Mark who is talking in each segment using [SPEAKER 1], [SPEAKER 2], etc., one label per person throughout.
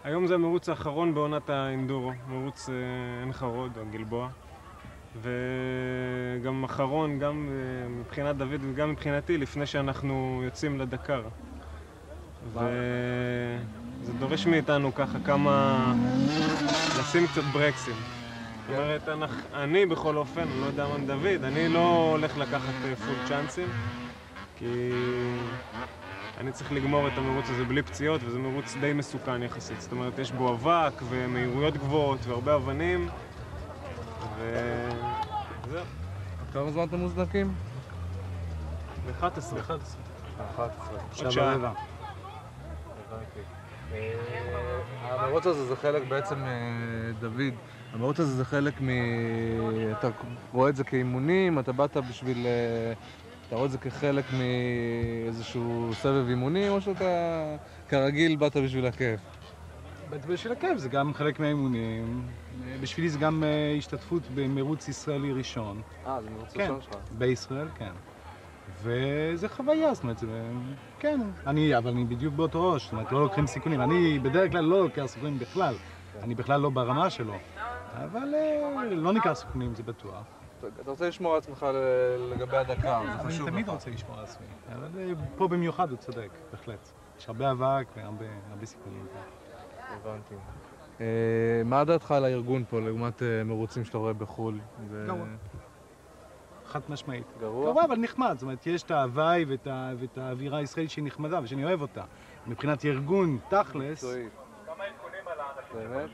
[SPEAKER 1] היום זה המרוץ האחרון בעונת האינדורו, מרוץ עין חרוד או גלבוע. וגם אחרון, גם מבחינת דוד וגם מבחינתי, לפני שאנחנו יוצאים לדקר. וזה דורש מאיתנו ככה כמה... לשים קצת ברקסים. זאת אומרת, אני בכל אופן, אני לא יודע מה דוד, אני לא הולך לקחת פול צ'אנסים, כי אני צריך לגמור את המרוץ הזה בלי פציעות, וזה מרוץ די מסוכן יחסית. זאת אומרת, יש בו אבק ומהירויות גבוהות והרבה אבנים, וזהו.
[SPEAKER 2] כמה זמן אתם מוזנקים?
[SPEAKER 1] ב-11.
[SPEAKER 2] 11.
[SPEAKER 1] עוד שעה.
[SPEAKER 2] המרוץ הזה זה חלק בעצם, דוד, המרוץ הזה זה חלק אתה רואה את זה כאימונים, אתה באת בשביל... אתה רואה את זה כחלק מאיזשהו סבב אימונים, או שאתה כרגיל באת בשביל הכיף?
[SPEAKER 3] באתי בשביל הכיף, זה גם חלק מהאימונים. בשבילי זה גם השתתפות במרוץ ישראלי ראשון.
[SPEAKER 2] זה מרוץ ראשון שלך?
[SPEAKER 3] בישראל, כן. וזה חוויה, זאת אומרת, כן. אבל אני בדיוק באותו ראש, זאת אומרת, לא לוקחים סיכונים. אני בדרך כלל לא לוקח סיכונים בכלל. אני בכלל לא ברמה שלו. אבל לא ניקח סיכונים, זה בטוח.
[SPEAKER 2] אתה רוצה לשמור על עצמך לגבי הדקר, זה חשוב.
[SPEAKER 3] אני תמיד רוצה לשמור על עצמי, אבל פה במיוחד הוא צודק, בהחלט. יש הרבה אבק והרבה סיכונים.
[SPEAKER 2] הבנתי. מה דעתך על הארגון פה, לעומת מרוצים שאתה רואה בחו"ל?
[SPEAKER 3] גרוע. חד משמעית.
[SPEAKER 2] גרוע?
[SPEAKER 3] גרוע, אבל נחמד. זאת אומרת, יש את ההוואי ואת האווירה הישראלית שהיא נחמדה ושאני אוהב אותה. מבחינת ארגון, תכלס...
[SPEAKER 2] באמת?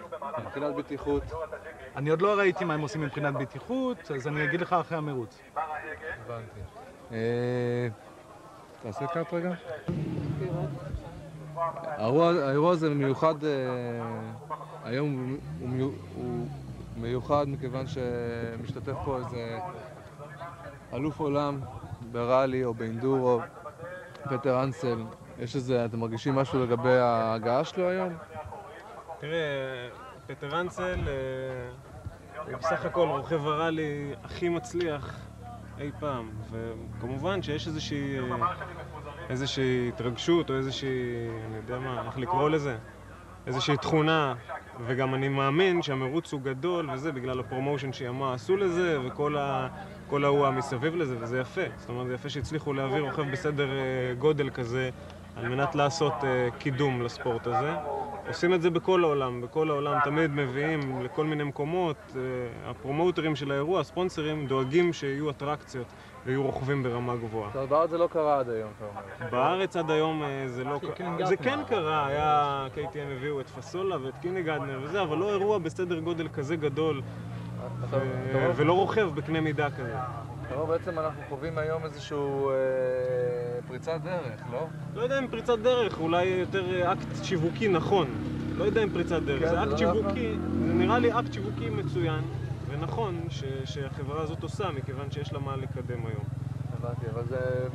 [SPEAKER 2] מבחינת בטיחות?
[SPEAKER 3] אני עוד לא ראיתי מה הם עושים מבחינת בטיחות, אז אני אגיד לך אחרי המרוץ.
[SPEAKER 2] הבנתי. תעשה קאט רגע. האירוע הזה מיוחד, היום הוא מיוחד מכיוון שמשתתף פה איזה אלוף עולם בראלי או באינדורו, פטר אנסל. יש איזה, אתם מרגישים משהו לגבי ההגעה שלו היום?
[SPEAKER 1] תראה, פטר אנסל הוא בסך הכל רוכב הראלי הכי מצליח אי פעם, וכמובן שיש איזושהי התרגשות או איזושהי, אני יודע מה, איך לקרוא לזה, איזושהי תכונה, וגם אני מאמין שהמרוץ הוא גדול וזה בגלל הפרומושן שימה עשו לזה וכל ההוא מסביב לזה, וזה יפה. זאת אומרת, זה יפה שהצליחו להעביר רוכב בסדר גודל כזה על מנת לעשות קידום לספורט הזה. עושים את זה בכל העולם, בכל העולם תמיד מביאים לכל מיני מקומות, הפרומוטרים של האירוע, הספונסרים, דואגים שיהיו אטרקציות ויהיו רוכבים ברמה גבוהה.
[SPEAKER 2] בארץ זה לא קרה עד היום, אתה אומר.
[SPEAKER 1] בארץ עד היום זה לא קרה. זה כן קרה, היה KTM הביאו את פסולה ואת קיניגדנר וזה, אבל לא אירוע בסדר גודל כזה גדול ולא רוכב בקנה מידה כזה.
[SPEAKER 2] בעצם אנחנו חווים היום איזשהו פריצת דרך, לא?
[SPEAKER 1] לא יודע אם פריצת דרך, אולי יותר אקט שיווקי נכון. לא יודע אם פריצת דרך, זה אקט שיווקי, זה נראה לי אקט שיווקי מצוין ונכון שהחברה הזאת עושה, מכיוון שיש לה מה לקדם היום.
[SPEAKER 2] הבנתי, אבל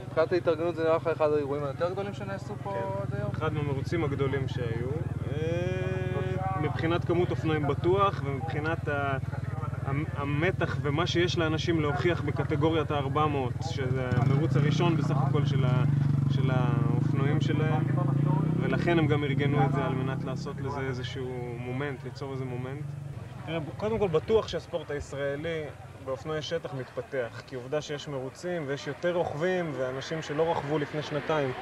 [SPEAKER 2] מבחינת ההתארגנות זה נראה לך אחד האירועים היותר גדולים שנעשו פה עד היום?
[SPEAKER 1] אחד מהמרוצים הגדולים שהיו, מבחינת כמות אופנועים בטוח ומבחינת המתח ומה שיש לאנשים להוכיח בקטגוריית ה-400, שזה המרוץ הראשון בסך הכל של האופנועים שלהם, ולכן הם גם ארגנו את זה על מנת לעשות לזה איזשהו מומנט, ליצור איזה מומנט. קודם כל בטוח שהספורט הישראלי באופנועי שטח מתפתח, כי עובדה שיש מרוצים ויש יותר רוכבים, ואנשים שלא רוכבו לפני שנתיים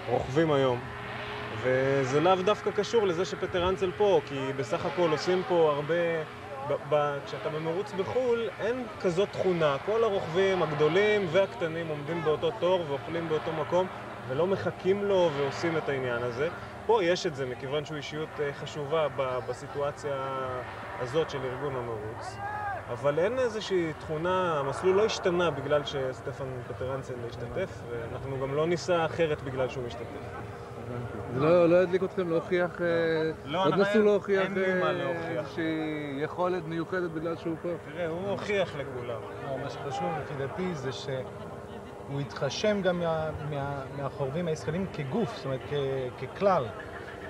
[SPEAKER 1] רוכבים היום. וזה לאו דווקא קשור לזה שפטר אנסל פה, כי בסך הכל עושים פה הרבה... כשאתה במרוץ בחול, אין כזאת תכונה. כל הרוכבים הגדולים והקטנים עומדים באותו תור ואוכלים באותו מקום ולא מחכים לו ועושים את העניין הזה. פה יש את זה, מכיוון שהוא אישיות חשובה בסיטואציה הזאת של ארגון המרוץ. אבל אין איזושהי תכונה, המסלול לא השתנה בגלל שסטפן פטר אנסל השתתף, ואנחנו גם לא ניסע אחרת בגלל שהוא משתתף.
[SPEAKER 2] זה לא ידליק אתכם להוכיח, עוד נסו להוכיח איזושהי יכולת מיוחדת בגלל שהוא פה?
[SPEAKER 1] תראה, הוא הוכיח לכולם.
[SPEAKER 3] מה שחשוב לפי דעתי זה שהוא התחשם גם מהחורבים הישראלים כגוף, זאת אומרת ככלל.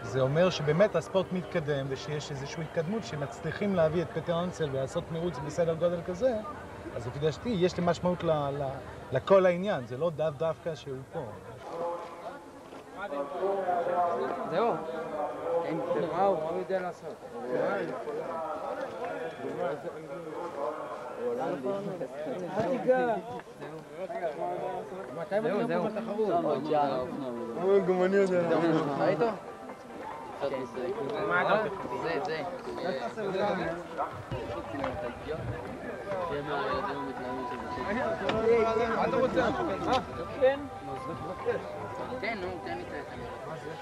[SPEAKER 3] זה אומר שבאמת הספורט מתקדם ושיש איזושהי התקדמות שמצליחים להביא את פטר אנסל ולעשות מרוץ בסדר גודל כזה, אז לפי דעתי יש לי משמעות לכל העניין, זה לא דווקא שהוא פה.
[SPEAKER 4] זהו. מה הוא יודע לעשות? זהו.
[SPEAKER 3] גומני יודע.
[SPEAKER 4] ראית?
[SPEAKER 5] מה אתה רוצה?
[SPEAKER 4] זה.
[SPEAKER 3] מה אתה רוצה?
[SPEAKER 5] כן.
[SPEAKER 4] תן, נו, תן לי את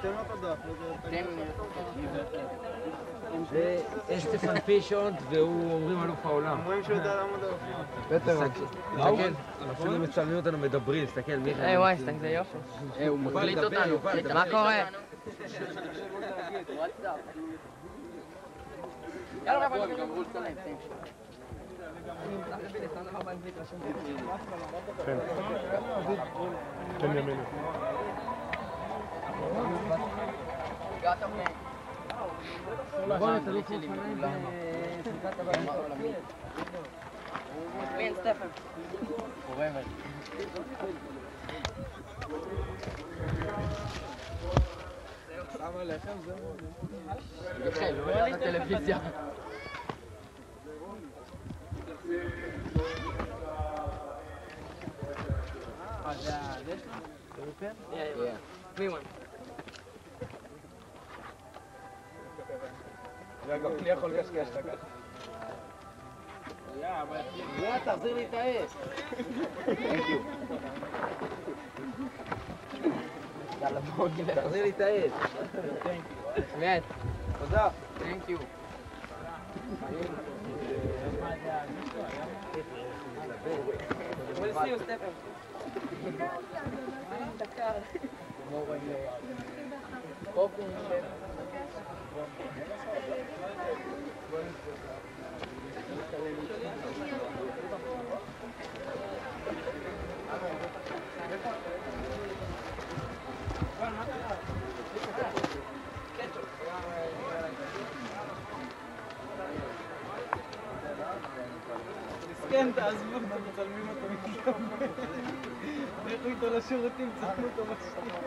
[SPEAKER 3] תן לו את הדף.
[SPEAKER 5] זה סטפן פישונט והוא אומרים אלוף העולם.
[SPEAKER 3] אומרים שהוא יודע לעמוד על אופנוע.
[SPEAKER 5] תסתכל, אפילו מצלמים אותנו מדברים, תסתכל מיכאל.
[SPEAKER 4] וואי, סתכל זה יופי. הוא מקליט אותנו. מה קורה? יאללה רבה, גמרו לצלם.
[SPEAKER 1] כן ימינה.
[SPEAKER 4] מין סטפן.
[SPEAKER 3] שם עליכם, זהו.
[SPEAKER 4] מיכאל, הוא רואה לטלוויזיה.
[SPEAKER 3] רגע, כלי יכול לקשקש אתה ככה.
[SPEAKER 4] תחזיר לי את העץ. תחזיר לי את העץ. באמת.
[SPEAKER 3] תודה.
[SPEAKER 4] Thank you. We'll see you, Stephen.
[SPEAKER 3] כן, תעזבו, אתם מצלמים אותו מתקבל. לכו איתו לשירותים, צלמו אותו בשנייה.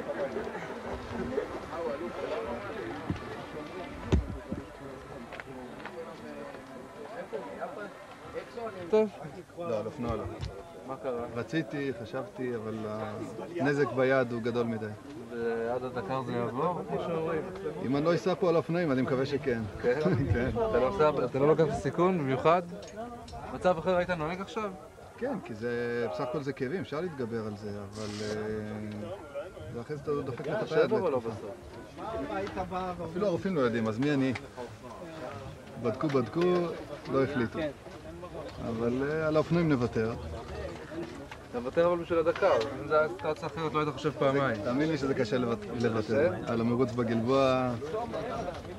[SPEAKER 2] טוב.
[SPEAKER 6] לא, על אופנוע לא.
[SPEAKER 2] מה קרה?
[SPEAKER 6] רציתי, חשבתי, אבל הנזק ביד הוא גדול מדי.
[SPEAKER 2] ועד הדקר זה יעבור? כמו שאומרים.
[SPEAKER 6] אם אני לא אסע פה על אופנועים, אני מקווה שכן.
[SPEAKER 2] כן?
[SPEAKER 6] כן.
[SPEAKER 2] אתה לא לוקח סיכון במיוחד? מצב אחר היית נוהג עכשיו?
[SPEAKER 6] כן, כי בסך הכל זה כאבים, אפשר להתגבר על זה, אבל זה אחרי זה אתה דופק לך את היד.
[SPEAKER 2] שבר או לא בסוף?
[SPEAKER 6] אפילו הרופאים לא יודעים, אז מי אני? בדקו, לא החליטו. אבל על האופנועים נוותר.
[SPEAKER 2] אתה מוותר אבל בשביל הדקר, אם זה היה סיטואציה אחרת לא היית חושב פעמיים.
[SPEAKER 6] תאמין לי שזה קשה לוותר. על המרוץ בגלבוע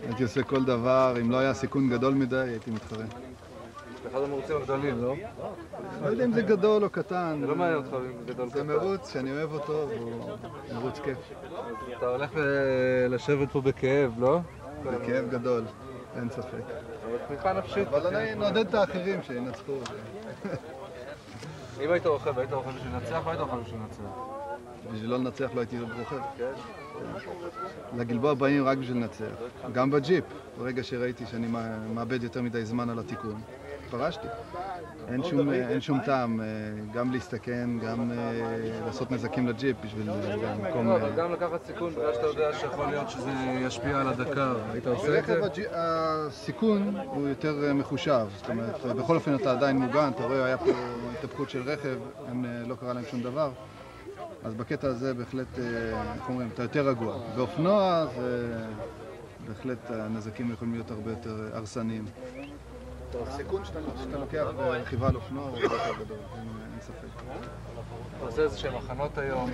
[SPEAKER 6] הייתי עושה כל דבר, אם לא היה סיכון גדול מדי הייתי מתחרה.
[SPEAKER 2] זה אחד המרוצים הגדולים, לא?
[SPEAKER 6] לא יודע אם זה גדול או קטן.
[SPEAKER 2] זה לא מעניין אותך אם זה גדול
[SPEAKER 6] זה מרוץ שאני אוהב אותו, והוא מרוץ כיף.
[SPEAKER 2] אתה הולך לשבת פה בכאב, לא?
[SPEAKER 6] בכאב גדול, אין ספק.
[SPEAKER 2] אבל תמיכה נפשית.
[SPEAKER 6] אבל אני נעודד את האחרים שינצחו.
[SPEAKER 2] אם היית רוכב, היית רוכב בשביל לנצח או היית רוכב בשביל לנצח?
[SPEAKER 6] בשביל לא לנצח לא הייתי רוכב.
[SPEAKER 2] כן?
[SPEAKER 6] לגלבוע באים רק בשביל לנצח. גם בג'יפ, ברגע שראיתי שאני מאבד יותר מדי זמן על התיקון, פרשתי. אין שום טעם גם להסתכן, גם לעשות נזקים לג'יפ בשביל מקום...
[SPEAKER 2] אבל גם לקחת סיכון בגלל שאתה יודע שיכול להיות שזה ישפיע על הדקר. היית עושה את זה?
[SPEAKER 6] הסיכון הוא יותר מחושב, זאת אומרת, בכל אופן אתה עדיין מוגן, אתה רואה, היה פה התהפכות של רכב, לא קרה להם שום דבר. אז בקטע הזה בהחלט, איך אומרים, אתה יותר רגוע. באופנוע זה בהחלט הנזקים יכולים להיות הרבה יותר הרסניים. הסיכון שאתה לוקח ברכיבה על אופנוע הוא יותר גדול, אין ספק.
[SPEAKER 2] אתה עושה איזשהם הכנות היום,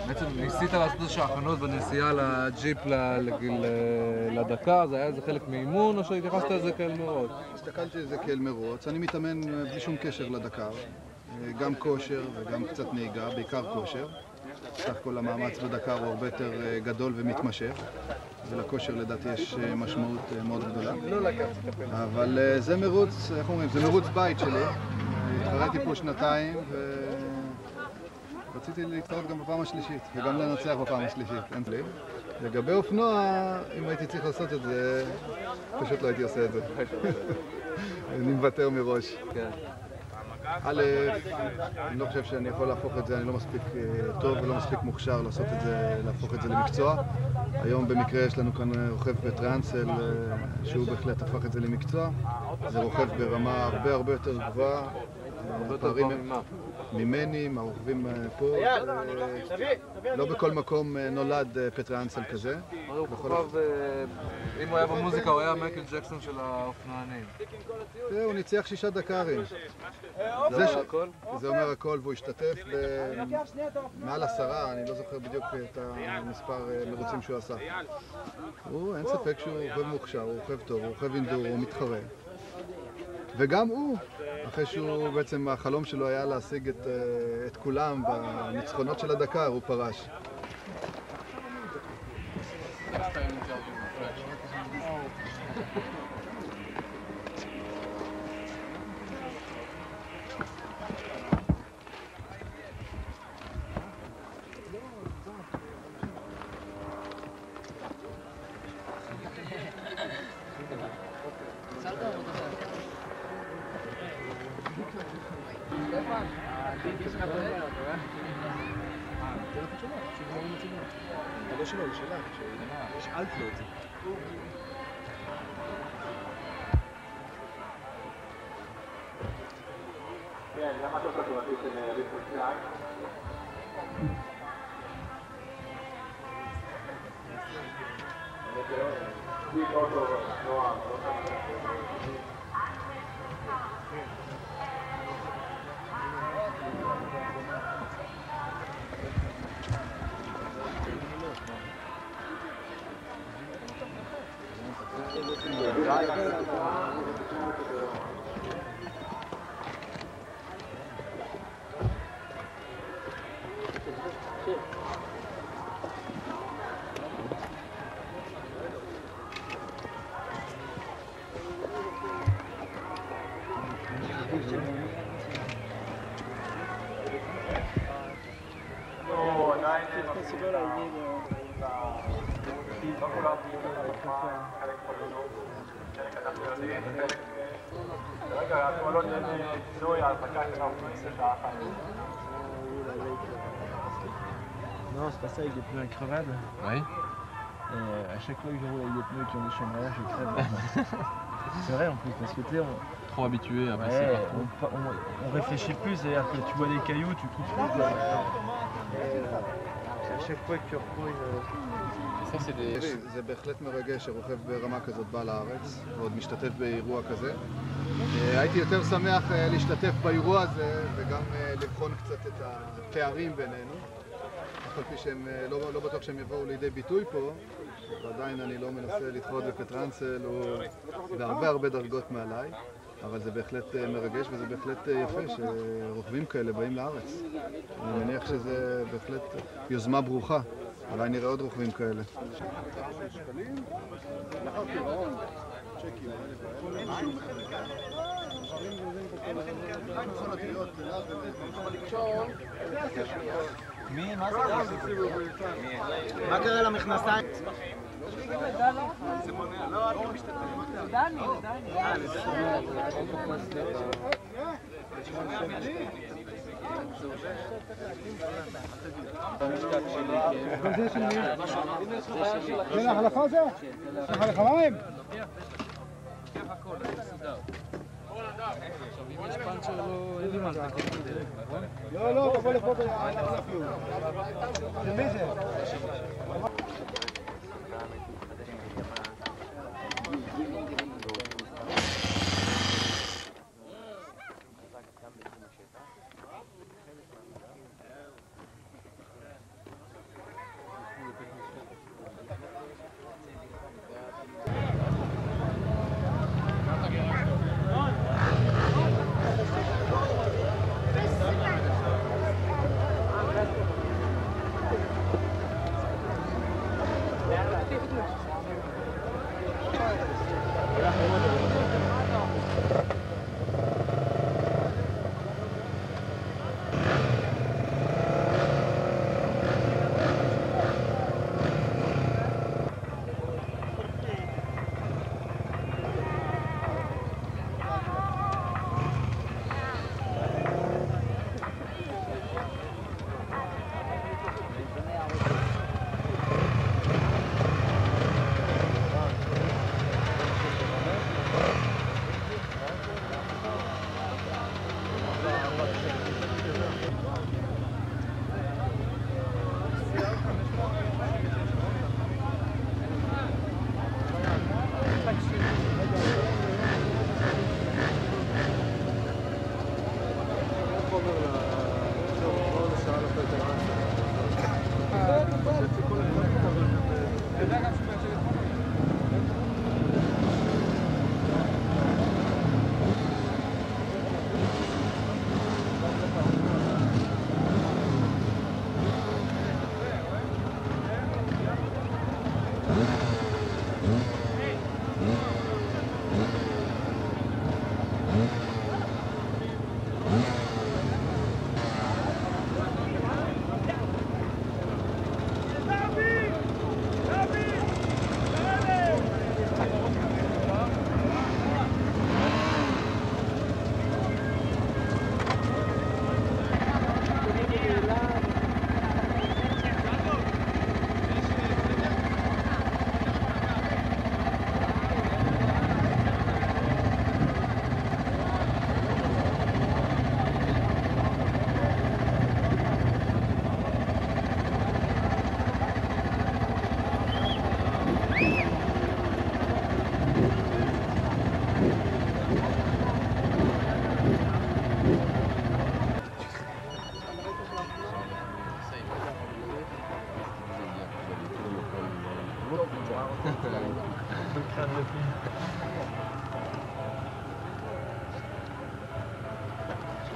[SPEAKER 2] בעצם ניסית לעשות איזשהם הכנות בנסיעה לג'יפ לדקר, זה היה איזה חלק מאימון או שהתייחסת לזה כאל מרוץ?
[SPEAKER 6] הסתכלתי על זה כאל מרוץ, אני מתאמן בלי שום קשר לדקר, גם כושר וגם קצת נהיגה, בעיקר כושר. סך הכל המאמץ בדקר הוא הרבה יותר גדול ומתמשך, ולכושר לדעתי יש משמעות מאוד גדולה. אבל זה מרוץ, איך אומרים, זה מרוץ בית שלי. התחרתי פה שנתיים ורציתי להתחרות גם בפעם השלישית, וגם לנצח בפעם השלישית, אין לי. לגבי אופנוע, אם הייתי צריך לעשות את זה, פשוט לא הייתי עושה את זה. אני מוותר מראש.
[SPEAKER 2] כן.
[SPEAKER 6] א', אני לא חושב שאני יכול להפוך את זה, אני לא מספיק טוב ולא מספיק מוכשר לעשות את זה, להפוך את זה למקצוע. היום במקרה יש לנו כאן רוכב בטרנסל שהוא בהחלט הפך את זה למקצוע. זה רוכב ברמה הרבה יותר גבוהה.
[SPEAKER 2] הרבה יותר גבוה ממה?
[SPEAKER 6] ממני, מהרוכבים פה. לא בכל מקום נולד פטרנסל כזה.
[SPEAKER 2] הוא כוכב, אם הוא היה במוזיקה הוא היה מייקל ג'קסון של האופנוענים.
[SPEAKER 6] הוא ניצח 6 דקרים.
[SPEAKER 2] זה אומר הכל?
[SPEAKER 6] זה אומר הכל, והוא השתתף מעל 10, אני לא זוכר בדיוק את המספר מרוצים שהוא עשה. אין ספק שהוא רוכב מוכשר, הוא רוכב טוב, הוא רוכב אינדור, הוא מתחרה. וגם הוא, אחרי שהוא בעצם החלום שלו היה להשיג את כולם בניצחונות של הדקר, הוא פרש.
[SPEAKER 3] לא שלו, היא שלה, שאלת לו את זה. כן, גם את עושה תורתית של ריפוציה.
[SPEAKER 7] Non, c'est pas ça avec des pneus increvables.
[SPEAKER 2] Oui.
[SPEAKER 7] À chaque fois que je roule avec des pneus qui ont des chambrages, je crève. C'est vrai en plus, parce que tu sais,
[SPEAKER 2] Trop habitué à passer
[SPEAKER 7] ouais,
[SPEAKER 2] partout.
[SPEAKER 7] on réfléchit plus, c'est-à-dire que tu vois des cailloux, tu trouves plus. À chaque fois que tu reprends
[SPEAKER 2] Ça c'est des...
[SPEAKER 6] זה בהחלט מרגש שרוכב ברמה כזאת בא לארץ, ועוד משתתף באירוע כזה. הייתי יותר שמח להשתתף באירוע הזה וגם לבחון קצת את הפערים בינינו. אף על פי שהם לא בטוח שהם יבואו לידי ביטוי פה, ועדיין אני לא מנסה להתחרות בפטרנסל, הוא בהרבה דרגות מעליי, אבל זה בהחלט מרגש וזה בהחלט יפה שרוכבים כאלה באים לארץ. אני מניח שזה בהחלט יוזמה ברוכה, אולי נראה עוד רוכבים כאלה.
[SPEAKER 3] מי? מה זה? מה קרה למכנסיים? זה להחלפה זה? שלך לך מים? לא, תבוא לפה ולהחלפים. של מי זה?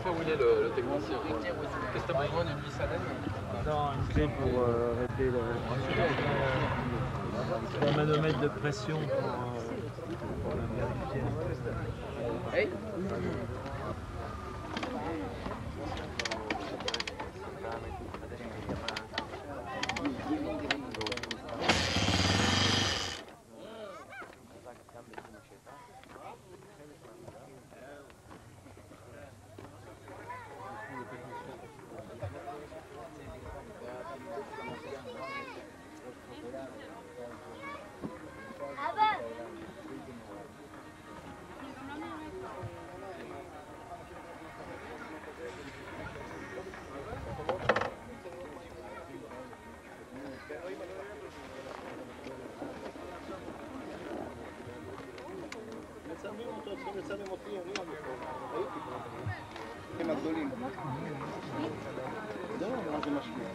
[SPEAKER 2] Où il est le technicien? Qu'est-ce que tu as besoin d'une vis à laine?
[SPEAKER 7] Non, une clé pour arrêter le manomètre de pression pour le vérifier.
[SPEAKER 4] Hey.
[SPEAKER 6] הגדולים. לא, מה זה משוויץ?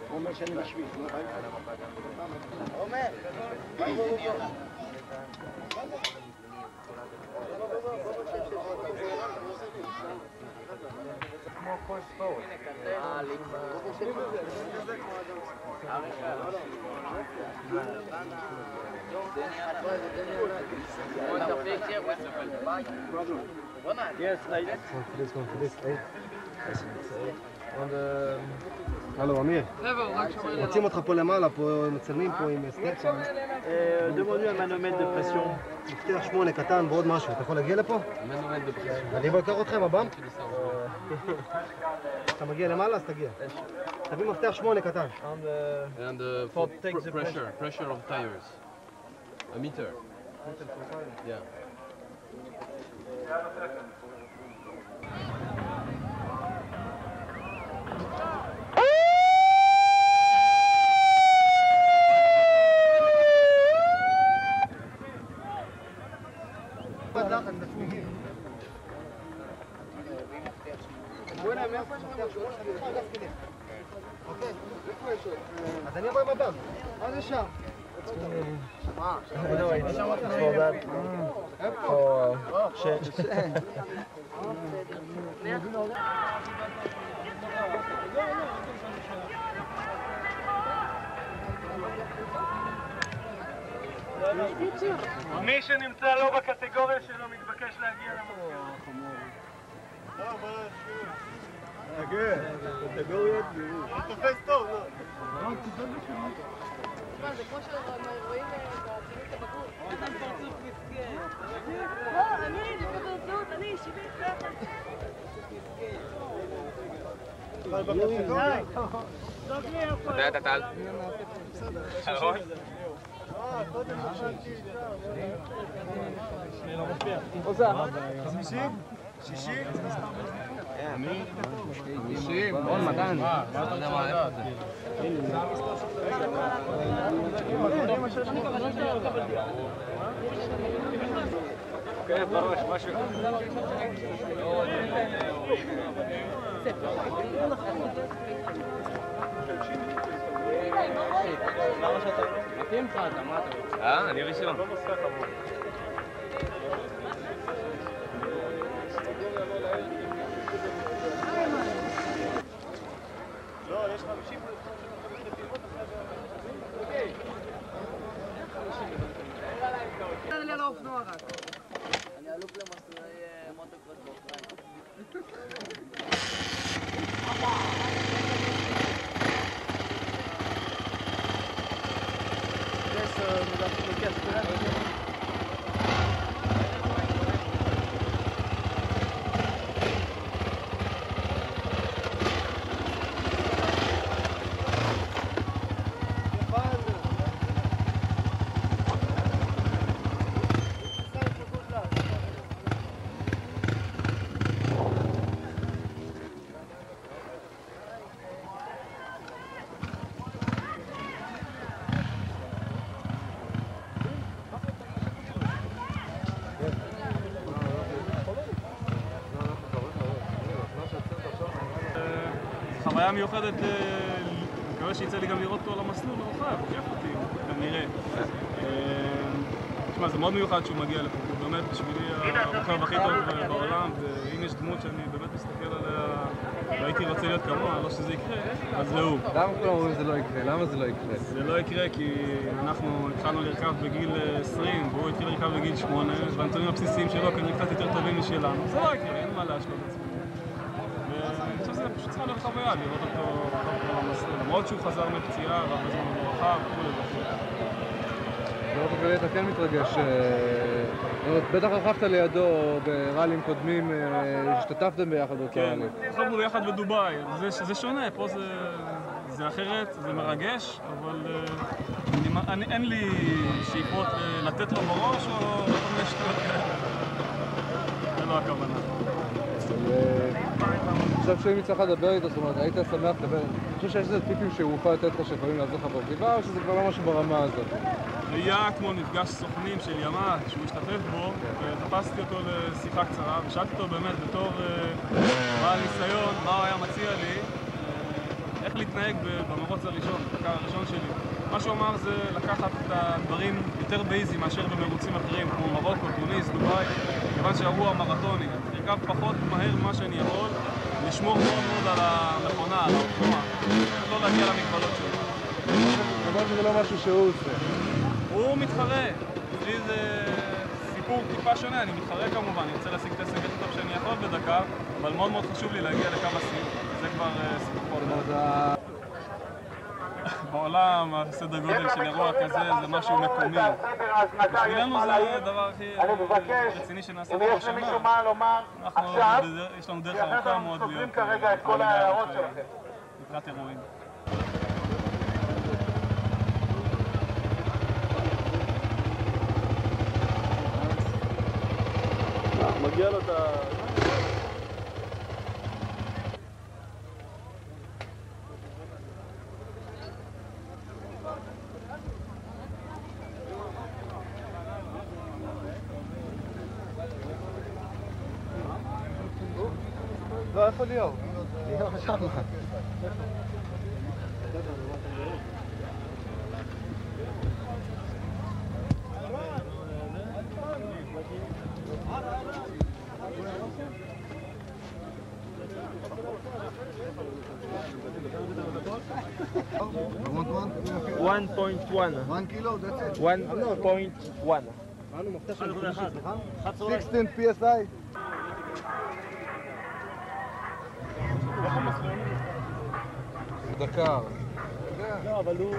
[SPEAKER 6] הוא אומר שאני משוויץ, לא ראית? עומר! כמו כל ספורט.
[SPEAKER 7] Yes,
[SPEAKER 8] הלו, אמיר, רוצים אותך פה למעלה, פה מצלמים פה עם סטפסון.
[SPEAKER 7] demandez un manomètre de pression.
[SPEAKER 8] מפתח 8 קטן ועוד משהו, אתה יכול להגיע לפה? אני בוא לקח אתכם הבא? אתה מגיע למעלה אז תגיע. תביא מפתח 8 קטן.
[SPEAKER 2] And pressure of tires. A meter. Yeah.
[SPEAKER 8] אז אני אבוא עם הבא. מה זה שם?
[SPEAKER 3] מי שנמצא לא בקטגוריה שלו מתבקש להגיע למפתח. תופס טוב, לא?
[SPEAKER 9] זה כמו שרואים בעצימית הבגרות. אתה פרצוף מסכן. לא, אני, זה פרצות, אני 71.
[SPEAKER 2] מתי אתה טל? נכון?
[SPEAKER 3] קודם חשבתי...
[SPEAKER 7] עושה.
[SPEAKER 3] 50? 60?
[SPEAKER 2] 50? עוד 200. מה אתה רוצה לדעת?
[SPEAKER 1] כן, בראש, משהו.
[SPEAKER 5] מתאים לך, אתה מה אתה רוצה?
[SPEAKER 2] אני ראשון.
[SPEAKER 3] לא, יש 50 אוקיי.
[SPEAKER 4] האופנוע רק.
[SPEAKER 9] אני אלוף למסלולי מוטוקרוס באופניים.
[SPEAKER 1] חוויה מיוחדת, מקווה שיצא לי גם לראות אותו על המסלול הרחב, כיף אותי, כנראה. תשמע, זה מאוד מיוחד שהוא מגיע לפה, הוא באמת בשבילי הרוכב הכי טוב בעולם, ואם יש דמות שאני באמת מסתכל עליה והייתי רוצה להיות כמוה, לא שזה יקרה, אז זה הוא.
[SPEAKER 2] למה כולם אומרים שזה לא יקרה? למה זה לא יקרה?
[SPEAKER 1] זה לא יקרה כי אנחנו התחלנו לרכב בגיל 20, והוא התחיל לרכב בגיל 8, והנתונים הבסיסיים שלו כנראה קצת יותר טובים משלנו. זה לא יקרה, אין מה להשלות את עצמנו. ואני חושב שזה פשוט צריכה להיות חוויה, לראות אותו על המסלול, למרות שהוא חזר מפציעה והרבה זמן הוא רחב וכולי וכולי.
[SPEAKER 2] באופן כללי אתה כן מתרגש, בטח רכבת לידו בראלים קודמים, השתתפתם ביחד באותו
[SPEAKER 1] כן,
[SPEAKER 2] ראלי.
[SPEAKER 1] רכבנו ביחד בדובאי, זה שונה, פה זה אחרת, זה מרגש, אבל אין לי שאיפות לתת לו בראש או כל מיני שטויות כאלה. זה לא הכוונה.
[SPEAKER 2] אני חושב שאם יצטרך לדבר איתו, זאת אומרת, היית שמח לדבר, אני חושב שיש איזה טיפים שהוא יכול לתת לך שיכולים לעזור לך ברכיבה, או שזה כבר לא משהו ברמה הזאת?
[SPEAKER 1] היה כמו מפגש סוכנים של ימ"ת שהוא השתתף בו, ותפסתי אותו לשיחה קצרה, ושאלתי אותו באמת בתור בעל ניסיון, מה הוא היה מציע לי, איך להתנהג במרוץ הראשון, בדקה הראשון שלי. מה שהוא אמר זה לקחת את הדברים יותר בייזי מאשר במרוצים אחרים, כמו מרוקו, טוניס, דובאי, כיוון שהאירוע מרתוני. לרכב פחות מהר ממה שאני יכול, לשמור מאוד מאוד על המכונה, על האופנוע, לא להגיע למגבלות שלו.
[SPEAKER 2] למרות שזה לא משהו שהוא עושה.
[SPEAKER 1] הוא מתחרה, אצלי זה סיפור טיפה שונה, אני מתחרה כמובן, אני רוצה להשיג את ההישג הכי טוב שאני יכול בדקה, אבל מאוד מאוד חשוב לי להגיע לקו השיא, זה כבר סיפור חודש. בעולם, הסדר גודל של אירוע כזה זה משהו מקומי. בשבילנו זה הדבר הכי רציני שנעשה פה השנה. יש לנו דרך ארוכה מאוד להיות לקראת אירועים. מגיע לו את ה...
[SPEAKER 6] לא, איפה ליאור?
[SPEAKER 3] ליאור שם.
[SPEAKER 6] One kilo, that's it.
[SPEAKER 5] 1.1.
[SPEAKER 6] 16 PSI.
[SPEAKER 2] דקר.
[SPEAKER 10] לא, אבל הוא...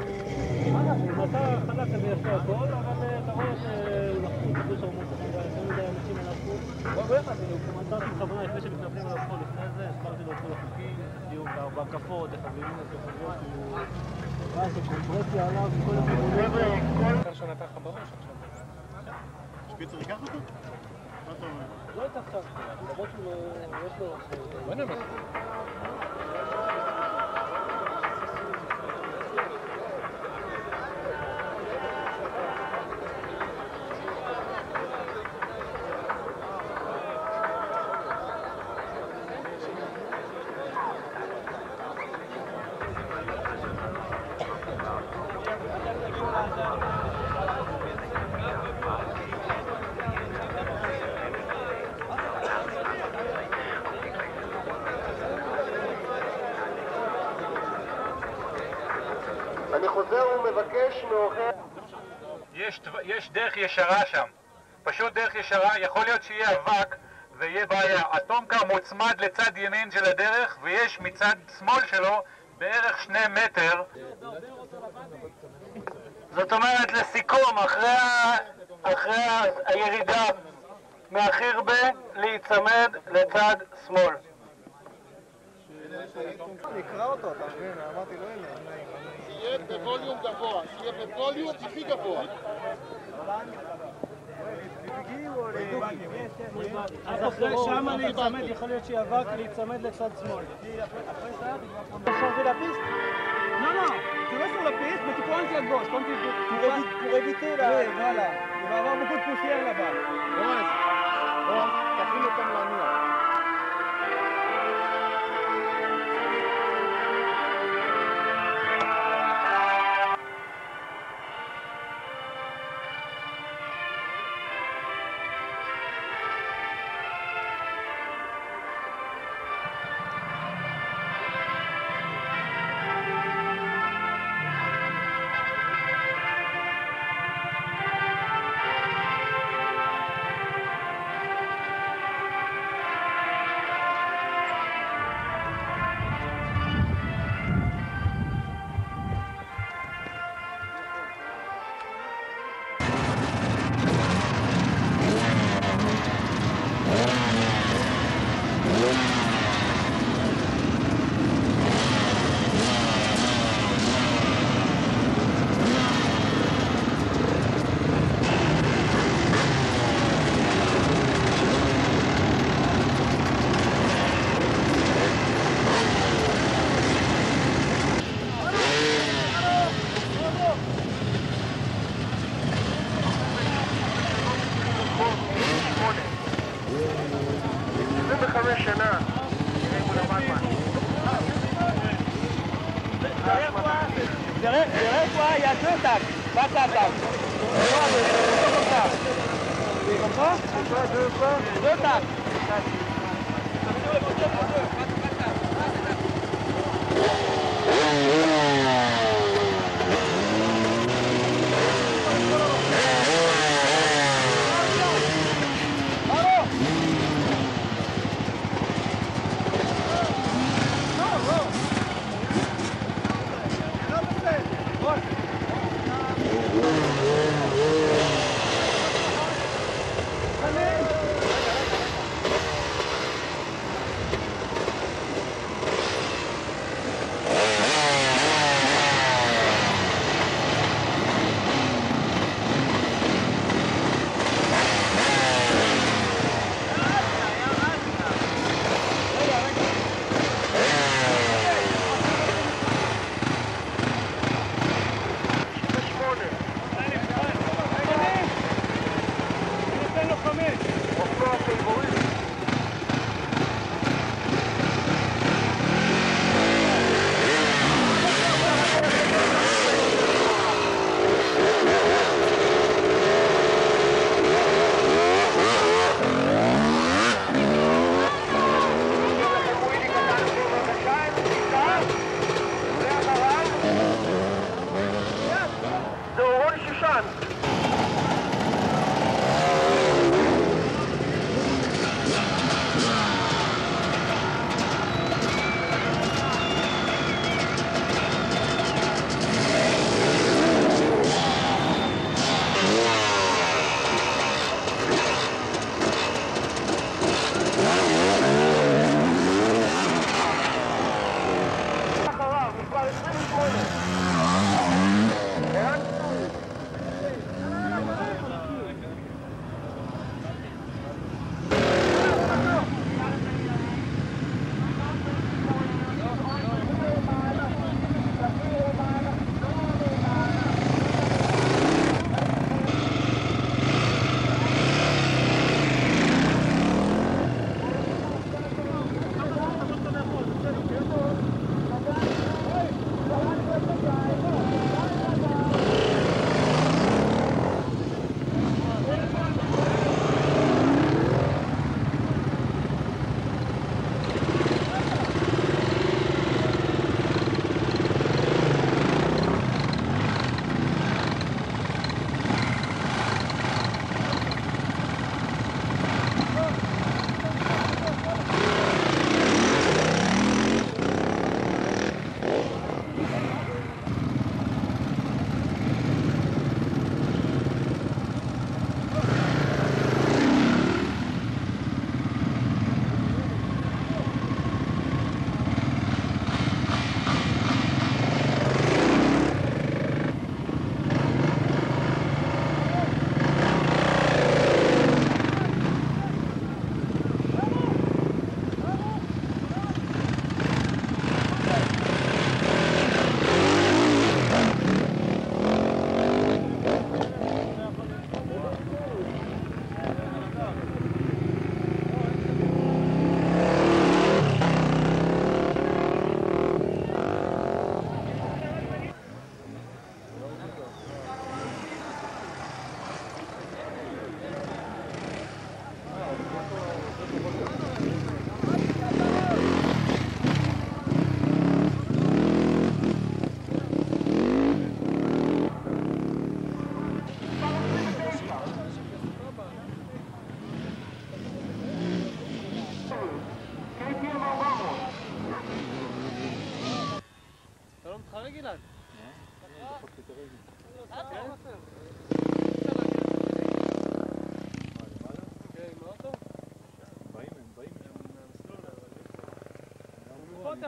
[SPEAKER 10] מסע חלק כזה יפה הכל, אבל אתה רואה שהוא לחוץ, זה שהוא מוצא יותר מדי אנשים על החוץ. הוא ביחד, הוא מצא אותי בכוונה לפני שמתנפלים על החול לפני זה, הסברתי לו את כל החוקים, דיוק בהקפות, איך הבינים את החברות, הוא... ואז הקומפרסיה עליו, כל הכיוונים. אחר שנתן לך בראש עכשיו.
[SPEAKER 11] שפיצר ייקח אותו? מה אתה אומר?
[SPEAKER 10] לא ייקח לך, למרות שהוא יש לו... בוא נאמר.
[SPEAKER 12] אני חוזר ומבקש מאורחי...
[SPEAKER 13] יש דרך ישרה שם.
[SPEAKER 12] פשוט דרך ישרה, יכול להיות שיהיה אבק ויהיה בעיה. הטומקר מוצמד לצד ימין של הדרך ויש מצד שמאל שלו בערך 2 מטר. זאת אומרת, לסיכום, אחרי הירידה מהחירבה, להיצמד לצד שמאל.
[SPEAKER 8] נקרא אותו, אתה מבין? אמרתי לו הנה.
[SPEAKER 11] שיהיה בווליום גבוה, שיהיה בווליום הכי גבוה.
[SPEAKER 10] אז אחרי שמה להיצמד, יכול להיות שיהיה אבק להיצמד לצד שמאל. Non, non, tu restes sur la piste, mais tu prends un à gauche. Pour éviter la... Oui, voilà. Il va y avoir beaucoup de poussière là-bas.
[SPEAKER 11] Bon, תכין אותם לנוע.
[SPEAKER 10] Derrière toi, il y a 2 tacs, pas 4 tacs. Tu comprends? 2 tacs.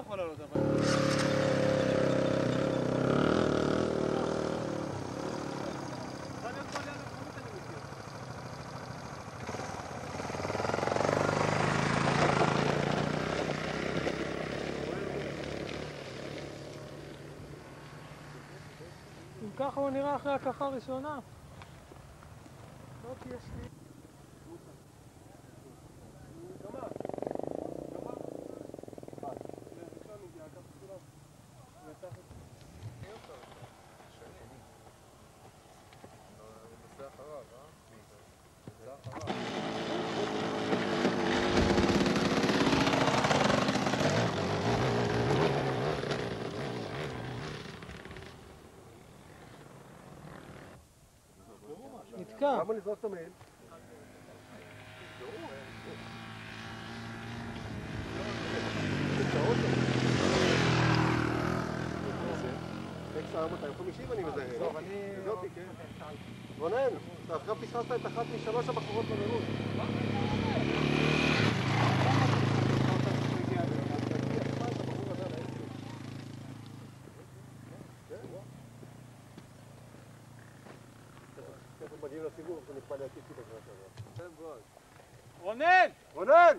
[SPEAKER 11] יכול לעלות, אבל...
[SPEAKER 10] אם ככה הוא נראה אחרי הקפה הראשונה. לא כי יש לי... נתקע.
[SPEAKER 8] למה לזרוק את המעיל? טקסה 250 אני מזהה. טוב, אני... זאתי, כן. רונן, אתה עכשיו פספסת את אחת משלוש הבחורות במהירות. מגיעים לסיבוב, אנחנו נקפא להקיף את הגרש הזה.
[SPEAKER 11] רונן!
[SPEAKER 8] רונן!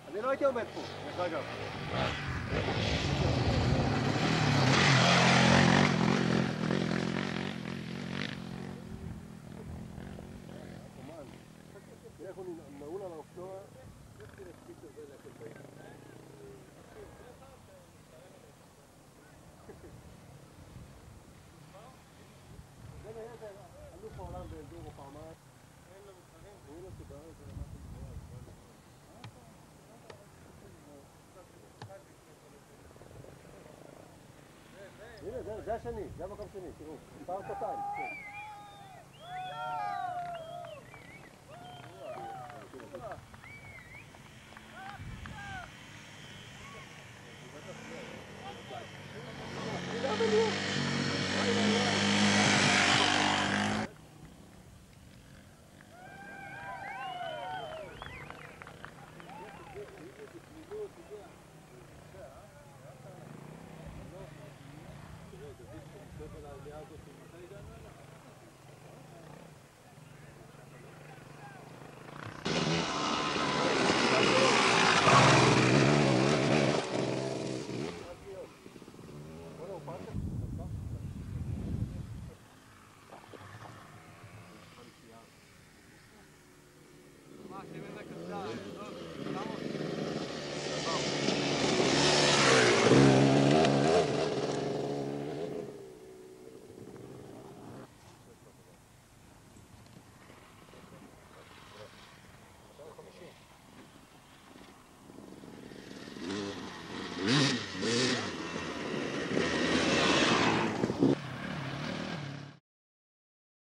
[SPEAKER 8] אני לא הייתי עומד פה, דרך אגב. איך הוא נעול על האופנוע? עלו פה עולם באלדורו פעמיים. אין לו מתחרים? אין לו סיבה, זה ממש הנה, זה השני, זה המקום שני, תראו, פער קטן.
[SPEAKER 2] Thank you.